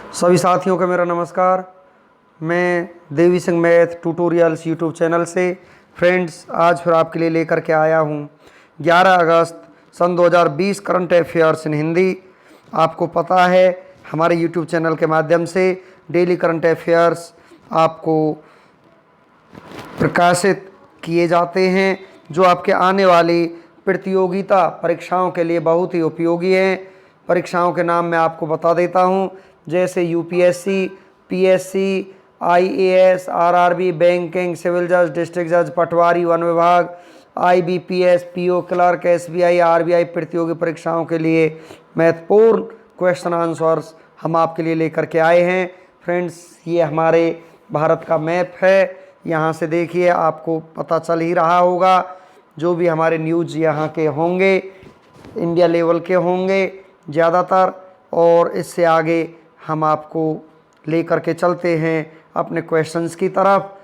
सभी साथियों का मेरा नमस्कार। मैं Devi Singh math tutorials YouTube channel से फ्रेंड्स आज फिर आपके लिए लेकर के आया हूँ 11 अगस्त सन 2020 करंट अफेयर्स इन हिंदी। आपको पता है हमारे यूट्यूब चैनल के माध्यम से डेली करंट अफेयर्स आपको प्रकाशित किए जाते हैं जो आपके आने वाली प्रतियोगिता परीक्षाओं के लिए बहुत ही उपयोगी हैं। परीक्षाओं के नाम मैं आपको बता देता हूं, जैसे UPSC, PSC, IAS, RRB, banking, civil जज, डिस्ट्रिक्ट जज, पटवारी, वन विभाग, IBPS, PO clerk, SBI, RBI प्रतियोगी परीक्षाओं के लिए महत्वपूर्ण क्वेश्चन आंसर्स हम आपके लिए लेकर के आए हैं। फ्रेंड्स, ये हमारे भारत का मैप है। यहाँ से देखिए आपको पता चल ही रहा होगा जो भी हमारे न्यूज़ यहाँ के होंगे इंडिया लेवल के होंगे ज़्यादातर। और इससे आगे हम आपको लेकर के चलते हैं अपने क्वेश्चंस की तरफ।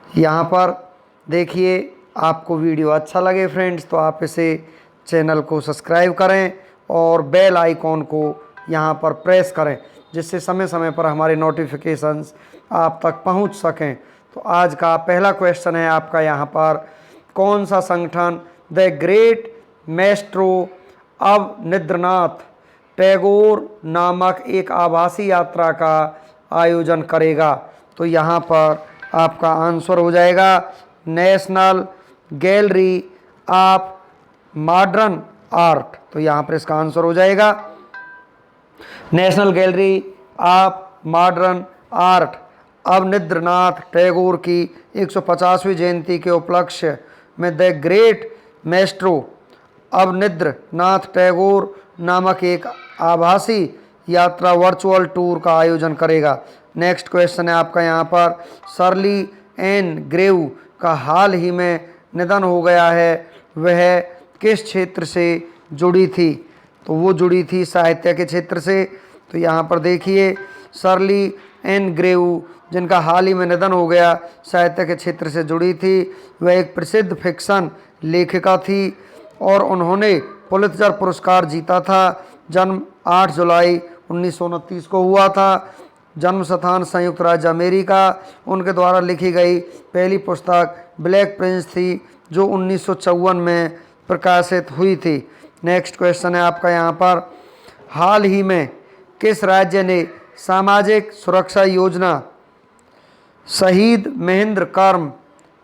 यहाँ पर देखिए, आपको वीडियो अच्छा लगे फ्रेंड्स तो आप इसे चैनल को सब्सक्राइब करें और बेल आइकॉन को यहाँ पर प्रेस करें जिससे समय समय पर हमारे नोटिफिकेशंस आप तक पहुँच सकें। तो आज का पहला क्वेश्चन है आपका यहाँ पर, कौन सा संगठन the great maestro Abanindranath Tagore नामक एक आभासी यात्रा का आयोजन करेगा? तो यहाँ पर आपका आंसर हो जाएगा National Gallery of Modern Art. तो यहाँ पर इसका आंसर हो जाएगा National Gallery of Modern Art. Abanindranath Tagore की 150वीं जयंती के उपलक्ष्य में the great maestro Abanindranath Tagore नामक एक आभासी यात्रा वर्चुअल टूर का आयोजन करेगा। नेक्स्ट क्वेश्चन है आपका यहाँ पर, शर्ली एन ग्रेव का हाल ही में निधन हो गया है, वह किस क्षेत्र से जुड़ी थी? तो वो जुड़ी थी साहित्य के क्षेत्र से। तो यहाँ पर देखिए, शर्ली एन ग्रेव जिनका हाल ही में निधन हो गया, साहित्य के क्षेत्र से जुड़ी थी। वह एक प्रसिद्ध फिक्शन लेखिका थी और उन्होंने पुलित्जर पुरस्कार जीता था। जन्म 8 जुलाई 1929 को हुआ था। जन्म स्थान संयुक्त राज्य अमेरिका। उनके द्वारा लिखी गई पहली पुस्तक ब्लैक प्रिंस थी जो 1954 में प्रकाशित हुई थी। नेक्स्ट क्वेश्चन है आपका यहाँ पर, हाल ही में किस राज्य ने सामाजिक सुरक्षा योजना शहीद महेंद्र कर्म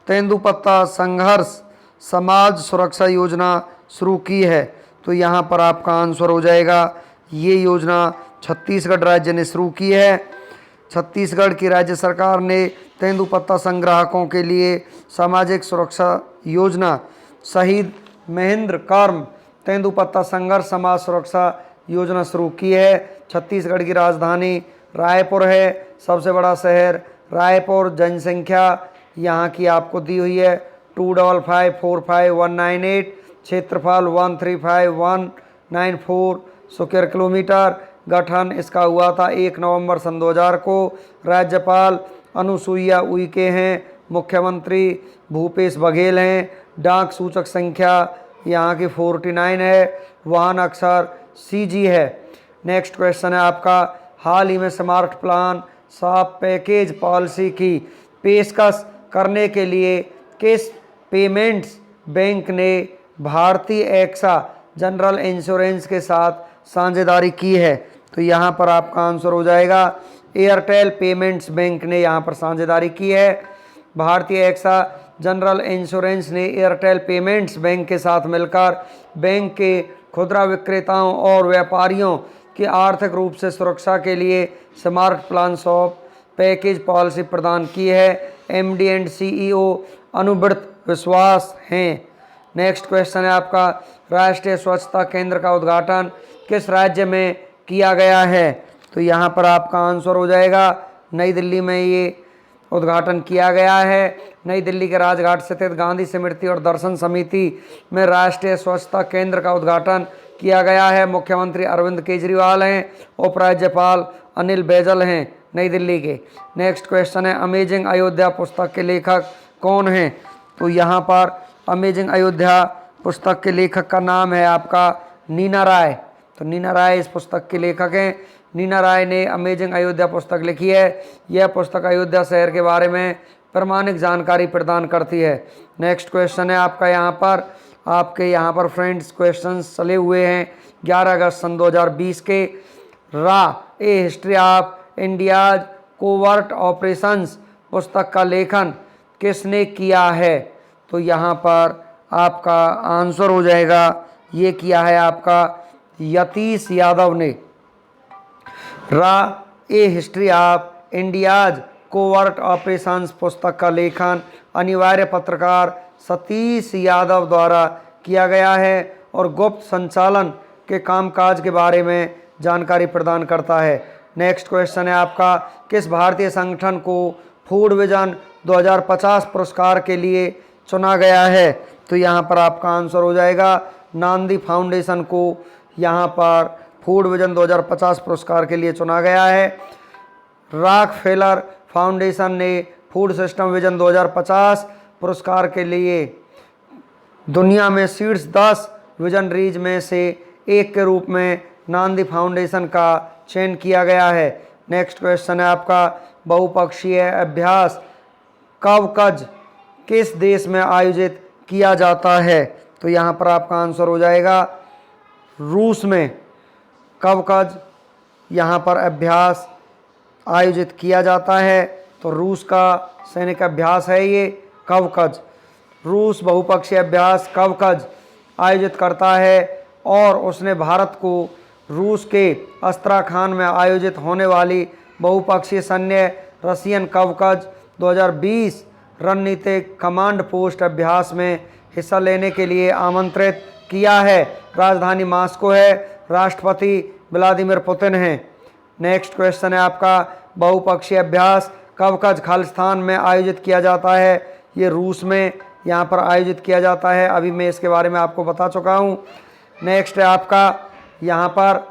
तेंदुपत्ता संघर्ष समाज सुरक्षा योजना शुरू की है? तो यहाँ पर आपका आंसर हो जाएगा, ये योजना छत्तीसगढ़ राज्य ने शुरू की है। छत्तीसगढ़ की राज्य सरकार ने तेंदुपत्ता संग्राहकों के लिए सामाजिक सुरक्षा योजना शहीद महेंद्र कर्म तेंदुपत्ता संघर्ष समाज सुरक्षा योजना शुरू की है। छत्तीसगढ़ की राजधानी रायपुर है। सबसे बड़ा शहर रायपुर। जनसंख्या यहाँ की आपको दी हुई है 2554198। क्षेत्रफल 135,194 स्क्वायर किलोमीटर। गठन इसका हुआ था 1 नवंबर सन 2000 को। राज्यपाल अनुसुईया उइके हैं। मुख्यमंत्री भूपेश बघेल हैं। डाक सूचक संख्या यहाँ की 49 है। वाहन अक्षर CG है। नेक्स्ट क्वेश्चन है आपका, हाल ही में smart plan soft package policy की पेशकश करने के लिए किस पेमेंट्स बैंक ने भारतीय एक्सा जनरल इंश्योरेंस के साथ साझेदारी की है? तो यहाँ पर आपका आंसर हो जाएगा एयरटेल पेमेंट्स बैंक ने यहाँ पर साझेदारी की है। भारतीय एक्सा जनरल इंश्योरेंस ने एयरटेल पेमेंट्स बैंक के साथ मिलकर बैंक के खुदरा विक्रेताओं और व्यापारियों की आर्थिक रूप से सुरक्षा के लिए smart plan soft package policy प्रदान की है। MD एंड CEO अनुव्रत विश्वास हैं। नेक्स्ट क्वेश्चन है आपका, राष्ट्रीय स्वच्छता केंद्र का उद्घाटन किस राज्य में किया गया है? तो यहाँ पर आपका आंसर हो जाएगा नई दिल्ली में ये उद्घाटन किया गया है। नई दिल्ली के राजघाट स्थित गांधी स्मृति और दर्शन समिति में राष्ट्रीय स्वच्छता केंद्र का उद्घाटन किया गया है। मुख्यमंत्री अरविंद केजरीवाल हैं। उपराज्यपाल अनिल बैजल हैं नई दिल्ली के। नेक्स्ट क्वेश्चन है, अमेजिंग अयोध्या पुस्तक के लेखक कौन हैं? तो यहाँ पर अमेजिंग अयोध्या पुस्तक के लेखक का नाम है आपका नीना राय। तो तो नीना राय इस पुस्तक के लेखक हैं। नीना राय ने अमेजिंग अयोध्या पुस्तक लिखी है। यह पुस्तक अयोध्या शहर के बारे में प्रामाणिक जानकारी प्रदान करती है। नेक्स्ट क्वेश्चन है आपका यहाँ पर फ्रेंड्स क्वेश्चंस चले हुए हैं 11 अगस्त सन 2020 के। A history of India's covert operations पुस्तक का लेखन किसने किया है? तो यहाँ पर आपका आंसर हो जाएगा, ये किया है आपका यतीश यादव ने। A history of India's covert operations पुस्तक का लेखन अनिवार्य पत्रकार सतीश यादव द्वारा किया गया है और गुप्त संचालन के कामकाज के बारे में जानकारी प्रदान करता है। नेक्स्ट क्वेश्चन है आपका, किस भारतीय संगठन को फूड विजन 2050 पुरस्कार के लिए चुना गया है? तो यहाँ पर आपका आंसर हो जाएगा नांदी फाउंडेशन को यहाँ पर फूड विजन 2050 पुरस्कार के लिए चुना गया है। रॉकफेलर फाउंडेशन ने फूड सिस्टम विजन 2050 पुरस्कार के लिए दुनिया में शीर्ष 10 विजनरीज में से एक के रूप में नांदी फाउंडेशन का चयन किया गया है। नेक्स्ट क्वेश्चन है आपका, बहुपक्षीय अभ्यास कवकज किस देश में आयोजित किया जाता है? तो यहाँ पर आपका आंसर हो जाएगा रूस में। कवकज यहाँ पर अभ्यास आयोजित किया जाता है, तो रूस का सैनिक अभ्यास है ये कवकज। रूस बहुपक्षीय अभ्यास कवकज आयोजित करता है और उसने भारत को रूस के अस्त्राखान में आयोजित होने वाली बहुपक्षीय सैन्य रशियन कवकज 2020 रणनीतिक कमांड पोस्ट अभ्यास में हिस्सा लेने के लिए आमंत्रित किया है। राजधानी मास्को है, राष्ट्रपति व्लादिमीर पुतिन हैं। नेक्स्ट क्वेश्चन है आपका, बहुपक्षीय अभ्यास कवकज खालिस्तान में आयोजित किया जाता है, ये रूस में यहाँ पर आयोजित किया जाता है। अभी मैं इसके बारे में आपको बता चुका हूँ। नेक्स्ट है आपका यहाँ पर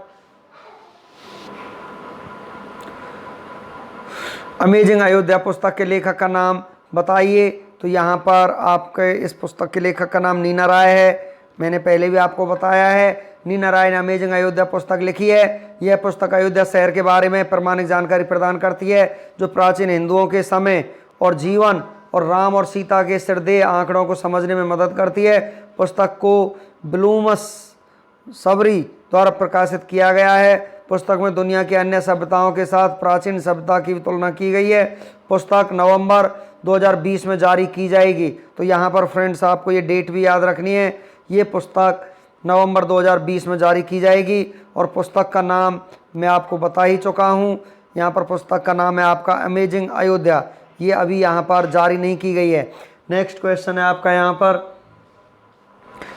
अमेजिंग अयोध्या पुस्तक के लेखक का नाम बताइए। तो यहाँ पर आपके इस पुस्तक के लेखक का नाम नीना राय है। मैंने पहले भी आपको बताया है, नीना राय ने अमेजिंग अयोध्या पुस्तक लिखी है। यह पुस्तक अयोध्या शहर के बारे में प्रामाणिक जानकारी प्रदान करती है, जो प्राचीन हिंदुओं के समय और जीवन और राम और सीता के श्रद्धेय आंकड़ों को समझने में मदद करती है। पुस्तक को ब्लूम्सबरी द्वारा प्रकाशित किया गया है। पुस्तक में दुनिया की अन्य सभ्यताओं के साथ प्राचीन सभ्यता की तुलना की गई है। पुस्तक नवंबर 2020 में जारी की जाएगी। तो यहाँ पर फ्रेंड्स आपको ये डेट भी याद रखनी है, ये पुस्तक नवंबर 2020 में जारी की जाएगी। और पुस्तक का नाम मैं आपको बता ही चुका हूँ। यहाँ पर पुस्तक का नाम है आपका अमेजिंग अयोध्या, ये अभी यहाँ पर जारी नहीं की गई है। नेक्स्ट क्वेश्चन है आपका यहाँ पर,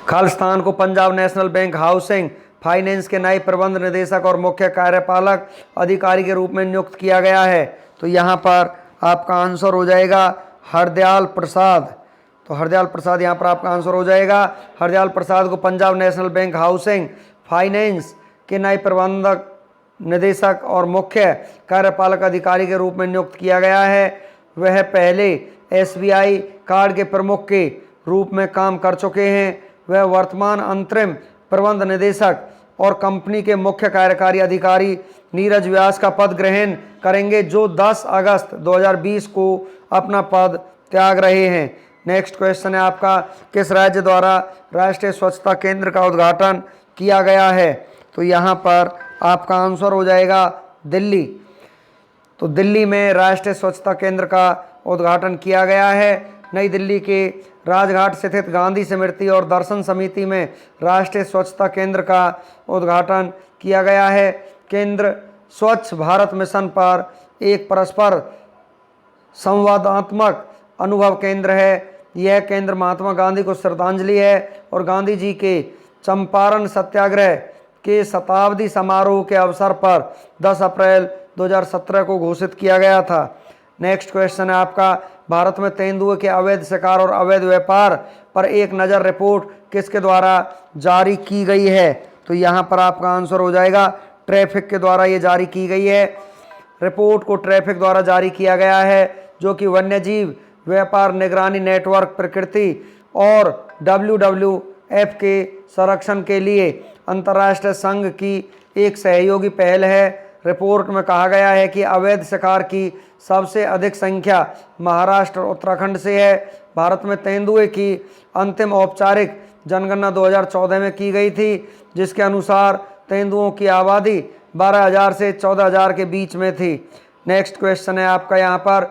खालिस्तान को Punjab national bank housing finance के नए प्रबंध निदेशक और मुख्य कार्यपालक अधिकारी के रूप में नियुक्त किया गया है। तो यहाँ पर आपका आंसर हो जाएगा हरदयाल प्रसाद। तो हरदयाल प्रसाद यहाँ पर आपका आंसर हो जाएगा। हरदयाल प्रसाद को Punjab national bank housing finance के नए प्रबंधक निदेशक और मुख्य कार्यपालक अधिकारी के रूप में नियुक्त किया गया है। वह पहले SBI कार्ड के प्रमुख के रूप में काम कर चुके हैं। वह वर्तमान अंतरिम प्रबंध निदेशक और कंपनी के मुख्य कार्यकारी अधिकारी नीरज व्यास का पद ग्रहण करेंगे, जो 10 अगस्त 2020 को अपना पद त्याग रहे हैं। नेक्स्ट क्वेश्चन है आपका, किस राज्य द्वारा राष्ट्रीय स्वच्छता केंद्र का उद्घाटन किया गया है? तो यहाँ पर आपका आंसर हो जाएगा दिल्ली। तो दिल्ली में राष्ट्रीय स्वच्छता केंद्र का उद्घाटन किया गया है। नई दिल्ली के राजघाट स्थित गांधी स्मृति और दर्शन समिति में राष्ट्रीय स्वच्छता केंद्र का उद्घाटन किया गया है। केंद्र स्वच्छ भारत मिशन पर एक परस्पर संवादात्मक अनुभव केंद्र है। यह केंद्र महात्मा गांधी को श्रद्धांजलि है और गांधी जी के चंपारण सत्याग्रह के शताब्दी समारोह के अवसर पर 10 अप्रैल 2017 को घोषित किया गया था। नेक्स्ट क्वेश्चन है आपका, भारत में तेंदुए के अवैध शिकार और अवैध व्यापार पर एक नज़र रिपोर्ट किसके द्वारा जारी की गई है? तो यहाँ पर आपका आंसर हो जाएगा ट्रैफिक के द्वारा ये जारी की गई है। रिपोर्ट को ट्रैफिक द्वारा जारी किया गया है, जो कि वन्यजीव व्यापार निगरानी नेटवर्क प्रकृति और ऐप के संरक्षण के लिए अंतर्राष्ट्रीय संघ की एक सहयोगी पहल है। रिपोर्ट में कहा गया है कि अवैध शिकार की सबसे अधिक संख्या महाराष्ट्र और उत्तराखंड से है। भारत में तेंदुए की अंतिम औपचारिक जनगणना 2014 में की गई थी, जिसके अनुसार तेंदुओं की आबादी 12,000 से 14,000 के बीच में थी। नेक्स्ट क्वेश्चन है आपका यहाँ पर,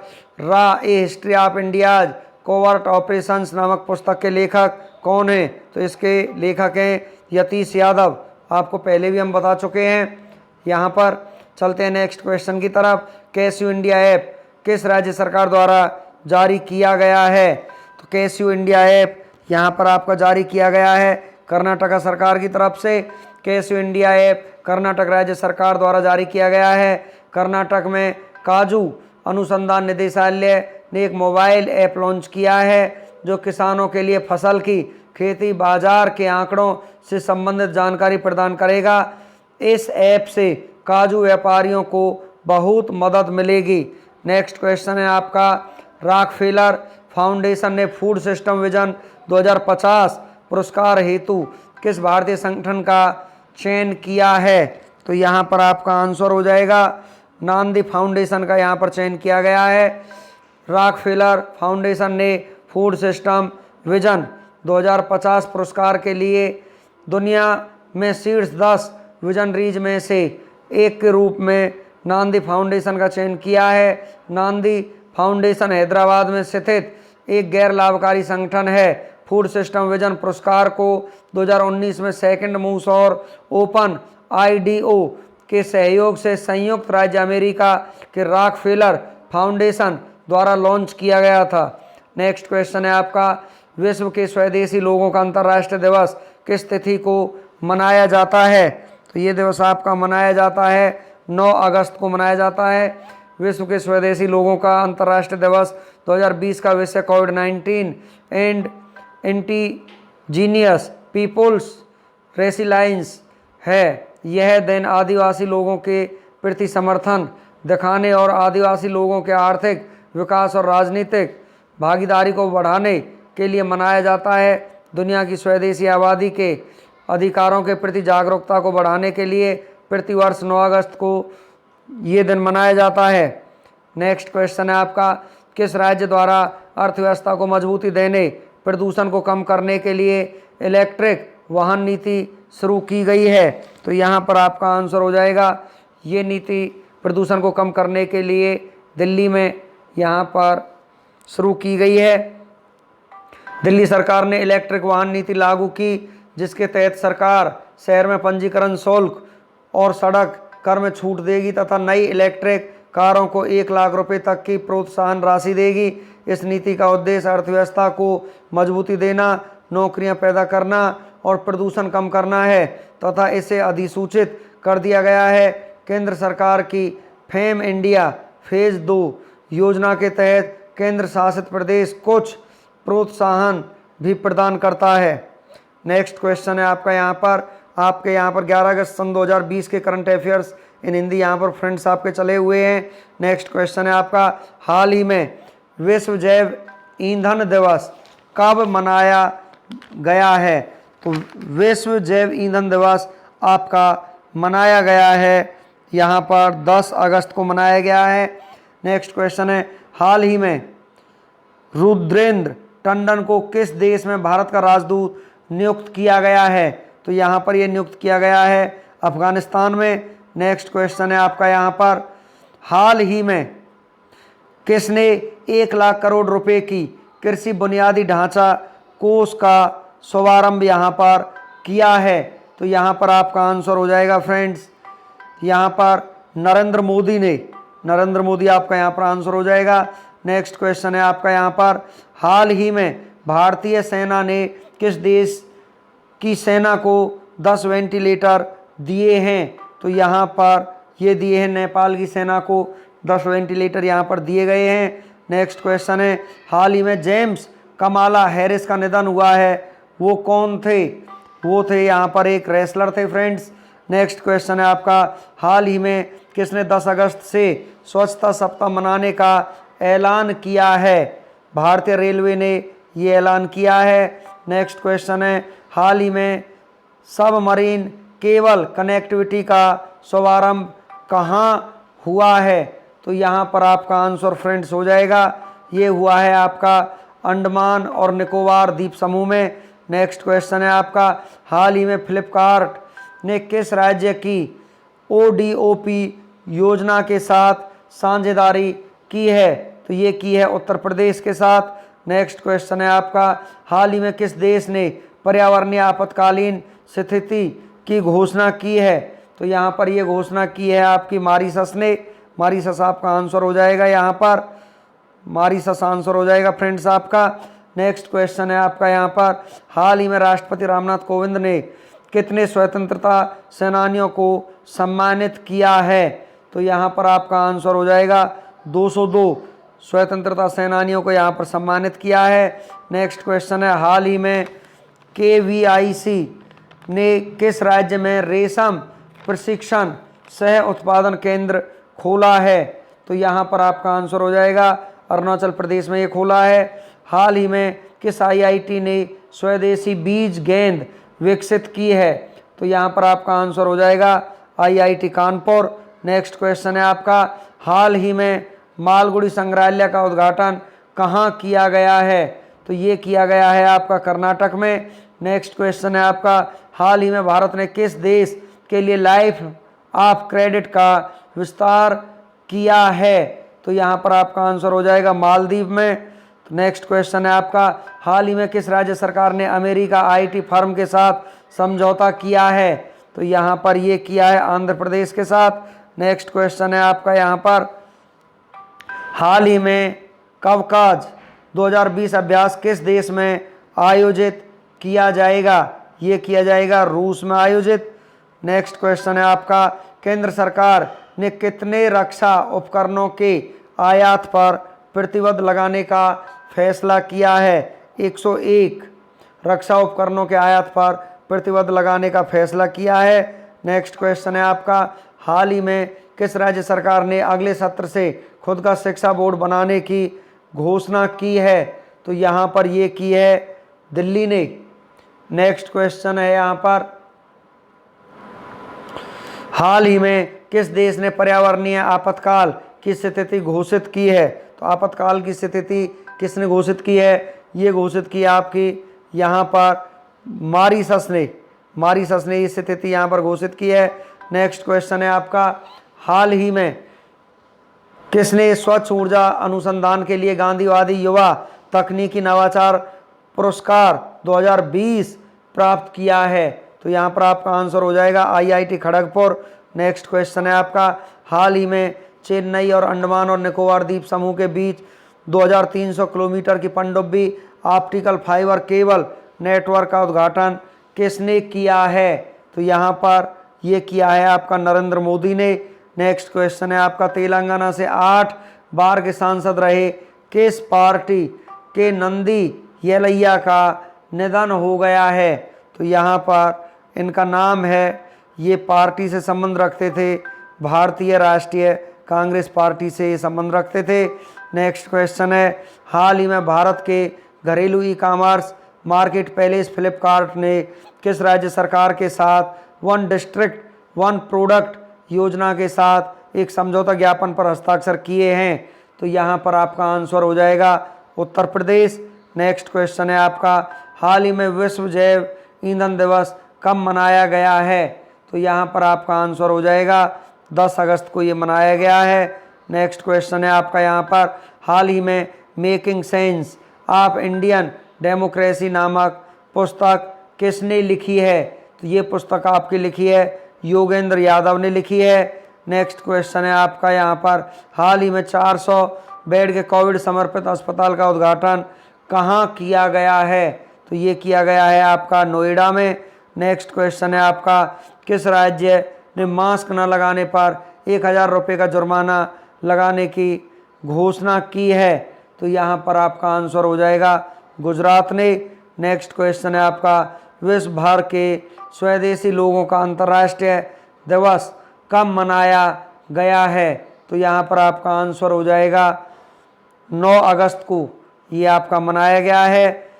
रा a history of India's covert operations नामक पुस्तक के लेखक कौन हैं? तो इसके लेखक हैं यतीश यादव। आपको पहले भी हम बता चुके हैं। यहाँ पर चलते हैं नेक्स्ट क्वेश्चन की तरफ। कैसियो इंडिया ऐप किस राज्य सरकार द्वारा जारी किया गया है? तो कैसियो इंडिया ऐप यहाँ पर आपका जारी किया गया है कर्नाटक सरकार की तरफ से। कैसियो इंडिया ऐप कर्नाटक राज्य सरकार द्वारा जारी किया गया है। कर्नाटक में काजू अनुसंधान निदेशालय ने एक मोबाइल ऐप लॉन्च किया है जो किसानों के लिए फसल की खेती बाजार के आंकड़ों से संबंधित जानकारी प्रदान करेगा। इस ऐप से काजू व्यापारियों को बहुत मदद मिलेगी। नेक्स्ट क्वेश्चन है आपका, रॉकफेलर फाउंडेशन ने फूड सिस्टम विजन 2050 पुरस्कार हेतु किस भारतीय संगठन का चयन किया है? तो यहाँ पर आपका आंसर हो जाएगा नांदी फाउंडेशन का यहाँ पर चयन किया गया है। रॉकफेलर फाउंडेशन ने फूड सिस्टम विजन 2050 पुरस्कार के लिए दुनिया में शीर्ष 10 विजनरीज में से एक के रूप में नांदी फाउंडेशन का चयन किया है। नांदी फाउंडेशन हैदराबाद में स्थित एक गैर लाभकारी संगठन है। फूड सिस्टम विजन पुरस्कार को 2019 में सेकंड मूस और ओपन आईडीओ के सहयोग से संयुक्त राज्य अमेरिका के रॉकफेलर फाउंडेशन द्वारा लॉन्च किया गया था। नेक्स्ट क्वेश्चन है आपका, विश्व के स्वदेशी लोगों का अंतर्राष्ट्रीय दिवस किस तिथि को मनाया जाता है? तो ये दिवस आपका मनाया जाता है 9 अगस्त को मनाया जाता है। विश्व के स्वदेशी लोगों का अंतर्राष्ट्रीय दिवस 2020 का विषय कोविड-19 एंड इंडिजीनियस पीपुल्स रेसिलाइंस है। यह दिन आदिवासी लोगों के प्रति समर्थन दिखाने और आदिवासी लोगों के आर्थिक विकास और राजनीतिक भागीदारी को बढ़ाने के लिए मनाया जाता है। दुनिया की स्वदेशी आबादी के अधिकारों के प्रति जागरूकता को बढ़ाने के लिए प्रतिवर्ष 9 अगस्त को ये दिन मनाया जाता है। नेक्स्ट क्वेश्चन है आपका, किस राज्य द्वारा अर्थव्यवस्था को मजबूती देने, प्रदूषण को कम करने के लिए इलेक्ट्रिक वाहन नीति शुरू की गई है? तो यहाँ पर आपका आंसर हो जाएगा, ये नीति प्रदूषण को कम करने के लिए दिल्ली में यहाँ पर शुरू की गई है। दिल्ली सरकार ने इलेक्ट्रिक वाहन नीति लागू की, जिसके तहत सरकार शहर में पंजीकरण शुल्क और सड़क कर में छूट देगी तथा नई इलेक्ट्रिक कारों को 1 लाख रुपए तक की प्रोत्साहन राशि देगी। इस नीति का उद्देश्य अर्थव्यवस्था को मजबूती देना, नौकरियां पैदा करना और प्रदूषण कम करना है तथा इसे अधिसूचित कर दिया गया है। केंद्र सरकार की फेम इंडिया फेज 2 योजना के तहत केंद्र शासित प्रदेश कुछ प्रोत्साहन भी प्रदान करता है। नेक्स्ट क्वेश्चन है आपका यहाँ पर, आपके यहाँ पर 11 अगस्त सन 2020 के करंट अफेयर्स इन हिंदी यहाँ पर फ्रेंड्स आपके चले हुए हैं। नेक्स्ट क्वेश्चन है आपका, हाल ही में विश्व जैव ईंधन दिवस कब मनाया गया है? तो विश्व जैव ईंधन दिवस आपका मनाया गया है यहाँ पर 10 अगस्त को मनाया गया है। नेक्स्ट क्वेश्चन है, हाल ही में रुद्रेंद्र टंडन को किस देश में भारत का राजदूत नियुक्त किया गया है? तो यहाँ पर ये नियुक्त किया गया है अफगानिस्तान में। नेक्स्ट क्वेश्चन है आपका यहाँ पर, हाल ही में किसने 1 लाख करोड़ रुपए की कृषि बुनियादी ढांचा कोष का शुभारंभ यहाँ पर किया है? तो यहाँ पर आपका आंसर हो जाएगा फ्रेंड्स, यहाँ पर नरेंद्र मोदी ने, नरेंद्र मोदी आपका यहाँ पर आंसर हो जाएगा। नेक्स्ट क्वेश्चन है आपका यहाँ पर, हाल ही में भारतीय सेना ने किस देश की सेना को 10 वेंटिलेटर दिए हैं? तो यहाँ पर ये दिए हैं नेपाल की सेना को 10 वेंटिलेटर यहाँ पर दिए गए हैं। नेक्स्ट क्वेश्चन है, हाल ही में जेम्स कमाला हैरिस का निधन हुआ है, वो कौन थे? वो थे यहाँ पर एक रेसलर थे फ्रेंड्स। नेक्स्ट क्वेश्चन है आपका, हाल ही में किसने 10 अगस्त से स्वच्छता सप्ताह मनाने का ऐलान किया है? भारतीय रेलवे ने ये ऐलान किया है। नेक्स्ट क्वेश्चन है, हाल ही में सबमरीन केबल कनेक्टिविटी का शुभारंभ कहाँ हुआ है? तो यहाँ पर आपका आंसर फ्रेंड्स हो जाएगा, ये हुआ है आपका अंडमान और निकोबार द्वीप समूह में। नेक्स्ट क्वेश्चन है आपका, हाल ही में फ्लिपकार्ट ने किस राज्य की ODOP योजना के साथ साझेदारी की है? तो ये की है उत्तर प्रदेश के साथ। नेक्स्ट क्वेश्चन है आपका, हाल ही में किस देश ने पर्यावरणीय आपातकालीन स्थिति की घोषणा की है? तो यहाँ पर ये घोषणा की है आपकी मॉरिशस ने। मॉरिशस आपका आंसर हो जाएगा, यहाँ पर मॉरिशस आंसर हो जाएगा फ्रेंड्स आपका। नेक्स्ट क्वेश्चन है आपका यहाँ पर, हाल ही में राष्ट्रपति रामनाथ कोविंद ने कितने स्वतंत्रता सेनानियों को सम्मानित किया है? तो यहाँ पर आपका आंसर हो जाएगा 202 स्वतंत्रता सेनानियों को यहाँ पर सम्मानित किया है। नेक्स्ट क्वेश्चन है, हाल ही में KVIC ने किस राज्य में रेशम प्रशिक्षण सह उत्पादन केंद्र खोला है? तो यहाँ पर आपका आंसर हो जाएगा अरुणाचल प्रदेश में ये खोला है। हाल ही में किस IIT ने स्वदेशी बीज गेंद विकसित की है? तो यहाँ पर आपका आंसर हो जाएगा IIT कानपुर। नेक्स्ट क्वेश्चन है आपका, हाल ही में मालगुडी संग्रहालय का उद्घाटन कहाँ किया गया है? तो ये किया गया है आपका कर्नाटक में। नेक्स्ट क्वेश्चन है आपका, हाल ही में भारत ने किस देश के लिए लाइफ ऑफ क्रेडिट का विस्तार किया है? तो यहाँ पर आपका आंसर हो जाएगा मालदीव में। तो नेक्स्ट क्वेश्चन है आपका, हाल ही में किस राज्य सरकार ने अमेरिका IT फर्म के साथ समझौता किया है? तो यहाँ पर ये किया है आंध्र प्रदेश के साथ। नेक्स्ट क्वेश्चन है आपका यहाँ पर, हाल ही में कवकाज 2020 अभ्यास किस देश में आयोजित किया जाएगा? ये किया जाएगा रूस में आयोजित। नेक्स्ट क्वेश्चन है आपका, केंद्र सरकार ने कितने रक्षा उपकरणों के आयात पर प्रतिबंध लगाने का फैसला किया है? 101 रक्षा उपकरणों के आयात पर प्रतिबंध लगाने का फैसला किया है। नेक्स्ट क्वेश्चन है आपका, हाल ही में किस राज्य सरकार ने अगले सत्र से खुद का शिक्षा बोर्ड बनाने की घोषणा की है? तो यहाँ पर ये की है दिल्ली ने। नेक्स्ट क्वेश्चन है यहाँ पर, हाल ही में किस देश ने पर्यावरणीय आपातकाल की स्थिति घोषित की है? तो आपातकाल की स्थिति किसने घोषित की है? ये घोषित की है आपकी यहाँ पर मॉरिशस ने। मॉरिशस ने ये स्थिति यहाँ पर घोषित की है। नेक्स्ट क्वेश्चन है आपका, हाल ही में किसने स्वच्छ ऊर्जा अनुसंधान के लिए गांधीवादी युवा तकनीकी नवाचार पुरस्कार 2020 प्राप्त किया है? तो यहाँ पर आपका आंसर हो जाएगा IIT खड़गपुर। नेक्स्ट क्वेश्चन है आपका, हाल ही में चेन्नई और अंडमान और निकोबार द्वीप समूह के बीच 2300 किलोमीटर की पनडुब्बी ऑप्टिकल फाइबर केबल नेटवर्क का उद्घाटन किसने किया है? तो यहाँ पर ये किया है आपका नरेंद्र मोदी ने। नेक्स्ट क्वेश्चन है आपका, तेलंगाना से 8 बार के सांसद रहे किस पार्टी के नंदी येलैया का निधन हो गया है? तो यहाँ पर इनका नाम है, ये पार्टी से संबंध रखते थे, भारतीय राष्ट्रीय कांग्रेस पार्टी से ये संबंध रखते थे। नेक्स्ट क्वेश्चन है, हाल ही में भारत के घरेलू ई-कॉमर्स मार्केट प्लेस फ्लिपकार्ट ने किस राज्य सरकार के साथ वन डिस्ट्रिक्ट वन प्रोडक्ट योजना के साथ एक समझौता ज्ञापन पर हस्ताक्षर किए हैं? तो यहाँ पर आपका आंसर हो जाएगा उत्तर प्रदेश। नेक्स्ट क्वेश्चन है आपका, हाल ही में विश्व जैव ईंधन दिवस कब मनाया गया है? तो यहाँ पर आपका आंसर हो जाएगा 10 अगस्त को ये मनाया गया है। नेक्स्ट क्वेश्चन है आपका यहाँ पर, हाल ही में making sense of Indian democracy नामक पुस्तक किसने लिखी है? तो ये पुस्तक आपकी लिखी है योगेंद्र यादव ने लिखी है। नेक्स्ट क्वेश्चन है आपका यहाँ पर, हाल ही में 400 बेड के कोविड समर्पित अस्पताल का उद्घाटन कहाँ किया गया है? तो ये किया गया है आपका नोएडा में। नेक्स्ट क्वेश्चन है आपका, किस राज्य ने मास्क न लगाने पर 1000 रुपये का जुर्माना लगाने की घोषणा की है? तो यहाँ पर आपका आंसर हो जाएगा गुजरात ने। नेक्स्ट क्वेश्चन है आपका, विश्व भर के स्वदेशी लोगों का अंतर्राष्ट्रीय दिवस कब मनाया गया है? तो यहाँ पर आपका आंसर हो जाएगा 9 अगस्त को ये आपका मनाया गया है।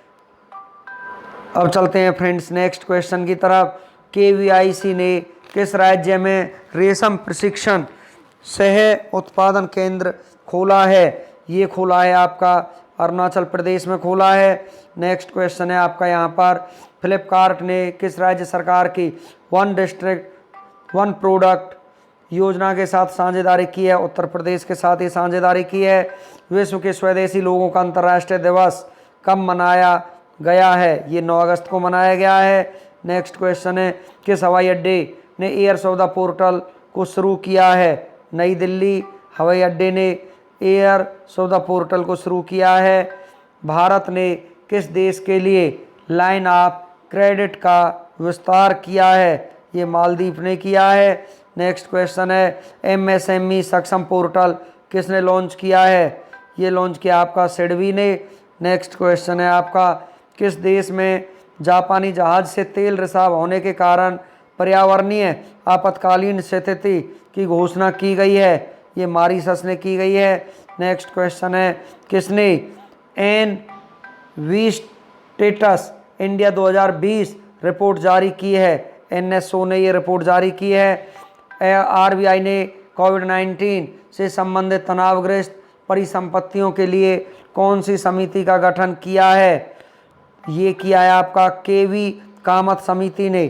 अब चलते हैं फ्रेंड्स नेक्स्ट क्वेश्चन की तरफ। KVIC ने किस राज्य में रेशम प्रशिक्षण सह उत्पादन केंद्र खोला है? ये खोला है आपका अरुणाचल प्रदेश में खोला है। नेक्स्ट क्वेश्चन है आपका यहाँ पर, फ्लिपकार्ट ने किस राज्य सरकार की वन डिस्ट्रिक्ट वन प्रोडक्ट योजना के साथ साझेदारी की है? उत्तर प्रदेश के साथ ही साझेदारी की है। विश्व के स्वदेशी लोगों का अंतर्राष्ट्रीय दिवस कब मनाया गया है? ये 9 अगस्त को मनाया गया है। नेक्स्ट क्वेश्चन है, किस हवाई अड्डे ने एयर सौदा पोर्टल को शुरू किया है? नई दिल्ली हवाई अड्डे ने एयर सौदा पोर्टल को शुरू किया है। भारत ने किस देश के लिए लाइन ऑफ क्रेडिट का विस्तार किया है? ये मालदीव ने किया है। नेक्स्ट क्वेश्चन है, MSME सक्षम पोर्टल किसने लॉन्च किया है? ये लॉन्च किया आपका सिडबी ने। नेक्स्ट क्वेश्चन है आपका, किस देश में जापानी जहाज से तेल रिसाव होने के कारण पर्यावरणीय आपातकालीन स्थिति की घोषणा की गई है? ये मॉरीशस ने की गई है। नेक्स्ट क्वेश्चन है, किसने एनवी स्टेटस इंडिया 2020 रिपोर्ट जारी की है? NSO ने ये रिपोर्ट जारी की है। RBI ने कोविड-19 से संबंधित तनावग्रस्त परिसंपत्तियों के लिए कौन सी समिति का गठन किया है? ये किया है आपका KV कामत समिति ने।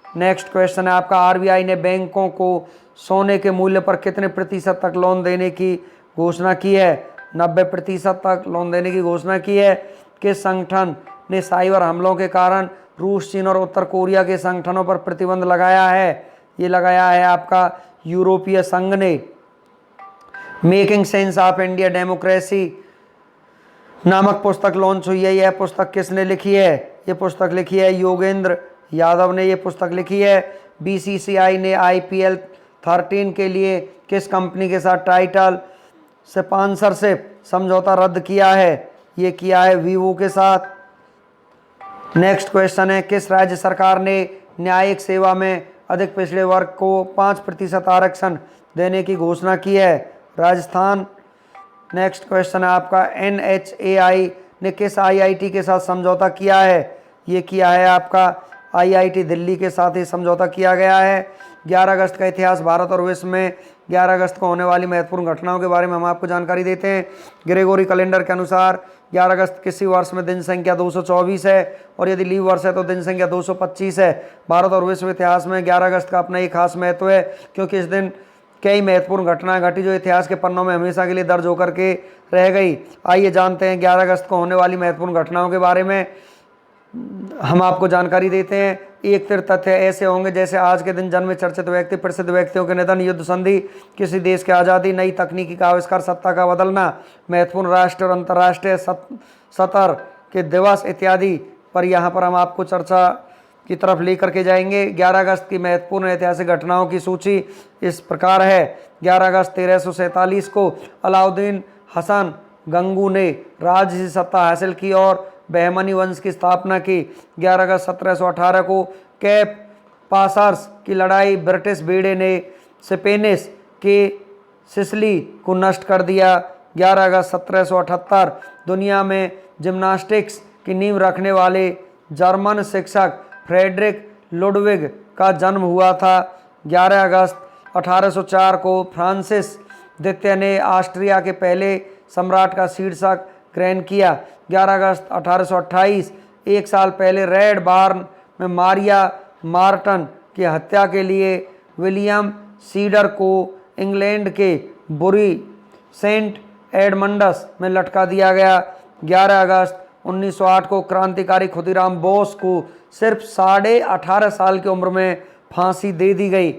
नेक्स्ट क्वेश्चन है आपका, RBI ने बैंकों को सोने के मूल्य पर कितने प्रतिशत तक लोन देने की घोषणा की है? 90% तक लोन देने की घोषणा की है। किस संगठन ने साइबर हमलों के कारण रूस, चीन और उत्तर कोरिया के संगठनों पर प्रतिबंध लगाया है? ये लगाया है आपका यूरोपीय संघ ने। Making sense of India democracy नामक पुस्तक लॉन्च हुई है। यह पुस्तक किसने लिखी है? ये पुस्तक लिखी है योगेंद्र यादव ने ये पुस्तक लिखी है। BCCI ने IPL 13 के लिए किस कंपनी के साथ टाइटल स्पॉन्सरशिप समझौता रद्द किया है? ये किया है वीवो के साथ। नेक्स्ट क्वेश्चन है, किस राज्य सरकार ने न्यायिक सेवा में अधिक पिछड़े वर्ग को 5% आरक्षण देने की घोषणा की है? राजस्थान। नेक्स्ट क्वेश्चन है आपका, NHAI ने किस IIT के साथ समझौता किया है? ये किया है आपका IIT दिल्ली के साथ ही समझौता किया गया है। 11 अगस्त का इतिहास। भारत और विश्व में 11 अगस्त को होने वाली महत्वपूर्ण घटनाओं के बारे में हम आपको जानकारी देते हैं। ग्रेगोरी कैलेंडर के अनुसार 11 अगस्त किसी वर्ष में दिन संख्या 224 है और यदि लीव वर्ष है तो दिन संख्या 225 है। भारत और विश्व इतिहास में 11 अगस्त का अपना एक खास महत्व है, क्योंकि इस दिन कई महत्वपूर्ण घटनाएं घटी जो इतिहास के पन्नों में हमेशा के लिए दर्ज होकर के रह गई। आइए जानते हैं 11 अगस्त को होने वाली महत्वपूर्ण घटनाओं के बारे में हम आपको जानकारी देते हैं। एक तिर तथ्य ऐसे होंगे जैसे आज के दिन जन्मे चर्चित व्यक्ति, प्रसिद्ध व्यक्तियों के निधन, युद्ध संधि, किसी देश की आज़ादी, नई तकनीकी का आविष्कार, सत्ता का बदलना, महत्वपूर्ण राष्ट्रीय और अंतर्राष्ट्रीय सतर के दिवस इत्यादि पर यहाँ पर हम आपको चर्चा की तरफ लेकर के जाएंगे। 11 अगस्त की महत्वपूर्ण ऐतिहासिक घटनाओं की सूची इस प्रकार है। 11 अगस्त 1347 को अलाउद्दीन हसन गंगू ने राज्य सत्ता हासिल की और बहमनी वंश की स्थापना की। 11 अगस्त 1718 को कैप पासर्स की लड़ाई ब्रिटिश बेड़े ने स्पेनिश के सिसिली को नष्ट कर दिया। 11 अगस्त 1778 दुनिया में जिम्नास्टिक्स की नींव रखने वाले जर्मन शिक्षक फ्रेडरिक लुडविग का जन्म हुआ था। 11 अगस्त 1804 को फ्रांसिस द्वितीय ने ऑस्ट्रिया के पहले सम्राट का शीर्षक ग्रहण किया। 11 अगस्त 1828 एक साल पहले रेड बार्न में मारिया मार्टन की हत्या के लिए विलियम सीडर को इंग्लैंड के बुरी सेंट एडमंडस में लटका दिया गया। 11 अगस्त 1908 को क्रांतिकारी खुदीराम बोस को सिर्फ 18.5 साल की उम्र में फांसी दे दी गई।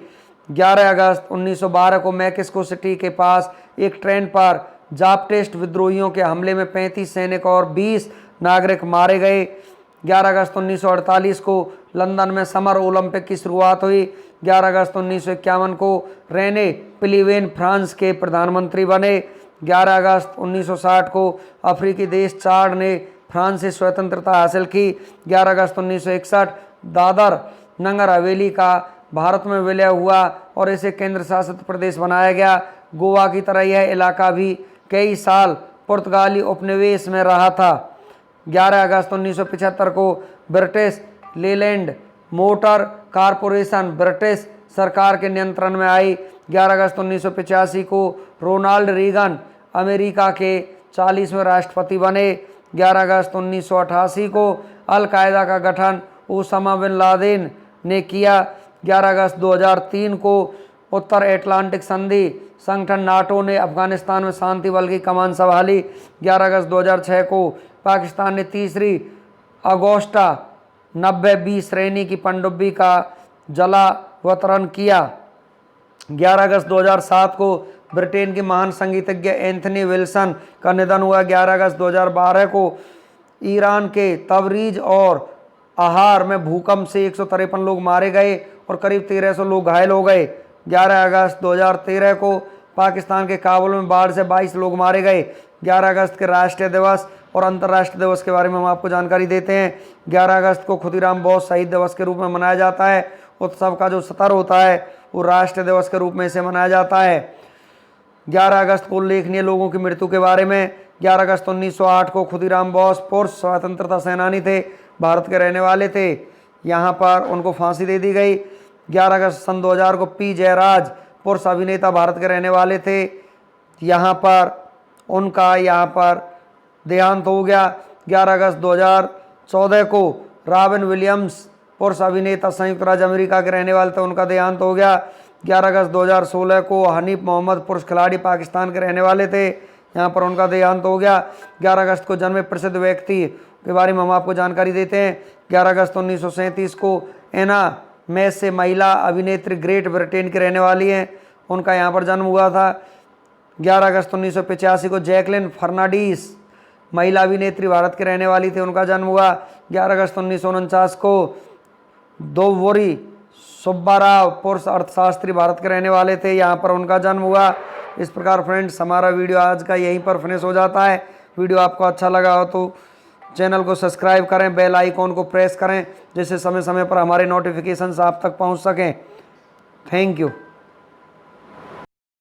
11 अगस्त 1912 को मैक्सिको सिटी के पास एक ट्रेन पर जापटिस्ट विद्रोहियों के हमले में 35 सैनिक और 20 नागरिक मारे गए। 11 अगस्त 1948 को लंदन में समर ओलंपिक की शुरुआत हुई। 11 अगस्त 1951 को रेने पिलीवेन फ्रांस के प्रधानमंत्री बने। 11 अगस्त 1960 को अफ्रीकी देश चाड ने फ्रांस से स्वतंत्रता हासिल की। 11 अगस्त 1961 दादर नगर हवेली का भारत में विलय हुआ और इसे केंद्र शासित प्रदेश बनाया गया। गोवा की तरह यह इलाका भी कई साल पुर्तगाली उपनिवेश में रहा था। 11 अगस्त 1975 को British Leyland motor corporation British सरकार के नियंत्रण में आई। 11 अगस्त 1985 को रोनाल्ड रीगन अमेरिका के 40वें राष्ट्रपति बने। 11 अगस्त 1988 को अल कायदा का गठन ओसामा बिन लादेन ने किया। 11 अगस्त 2003 को उत्तर अटलांटिक संधि संगठन नाटो ने अफगानिस्तान में शांति बल की कमान संभाली। 11 अगस्त 2006 को पाकिस्तान ने तीसरी अगोस्टा 90B श्रेणी की पनडुब्बी का जलावतरण किया। 11 अगस्त 2007 को ब्रिटेन के महान संगीतज्ञ एंथनी विल्सन का निधन हुआ। 11 अगस्त 2012 को ईरान के तबरीज और आहार में भूकंप से 153 लोग मारे गए और करीब 1300 लोग घायल हो गए। 11 अगस्त 2013 को पाकिस्तान के काबुल में बाढ़ से 22 लोग मारे गए। 11 अगस्त के राष्ट्रीय दिवस और अंतर्राष्ट्रीय दिवस के बारे में हम आपको जानकारी देते हैं। 11 अगस्त को खुदीराम बोस शहीद दिवस के रूप में मनाया जाता है। उत्सव का जो सत्र होता है वो राष्ट्रीय दिवस के रूप में इसे मनाया जाता है। 11 अगस्त को उल्लेखनीय लोगों की मृत्यु के बारे में 11 अगस्त 1908 को खुदीराम बोस पुरुष स्वतंत्रता सेनानी थे, भारत के रहने वाले थे। यहाँ पर उनको फांसी दे दी गई। 11 अगस्त सन 2000 को पी जयराज पुरुष अभिनेता, भारत के रहने वाले थे। यहाँ पर उनका देहांत हो गया। 11 अगस्त 2014 को रॉबिन विलियम्स पुरुष अभिनेता, संयुक्त राज्य अमेरिका के रहने वाले थे, उनका देहांत हो गया। 11 अगस्त 2016 को हनीफ मोहम्मद पुरुष खिलाड़ी, पाकिस्तान के रहने वाले थे, यहाँ पर उनका देहांत हो गया। 11 अगस्त को जन्मे प्रसिद्ध व्यक्ति के बारे में हम आपको जानकारी देते हैं। 11 अगस्त 1937 को एना मैसे महिला अभिनेत्री, ग्रेट ब्रिटेन की रहने वाली हैं, उनका यहाँ पर जन्म हुआ था। 11 अगस्त 1985 को जैकलिन फर्नांडीज महिला अभिनेत्री, भारत के रहने वाली थी, उनका जन्म हुआ। 11 अगस्त 1949 को दोवरी सुब्बाराव पुरुष अर्थशास्त्री, भारत के रहने वाले थे, यहाँ पर उनका जन्म हुआ। इस प्रकार फ्रेंड्स हमारा वीडियो आज का यहीं पर फिनिश हो जाता है। वीडियो आपको अच्छा लगा हो तो चैनल को सब्सक्राइब करें, बेल आइकॉन को प्रेस करें, जिससे समय समय पर हमारे नोटिफिकेशंस आप तक पहुंच सकें। Thank you.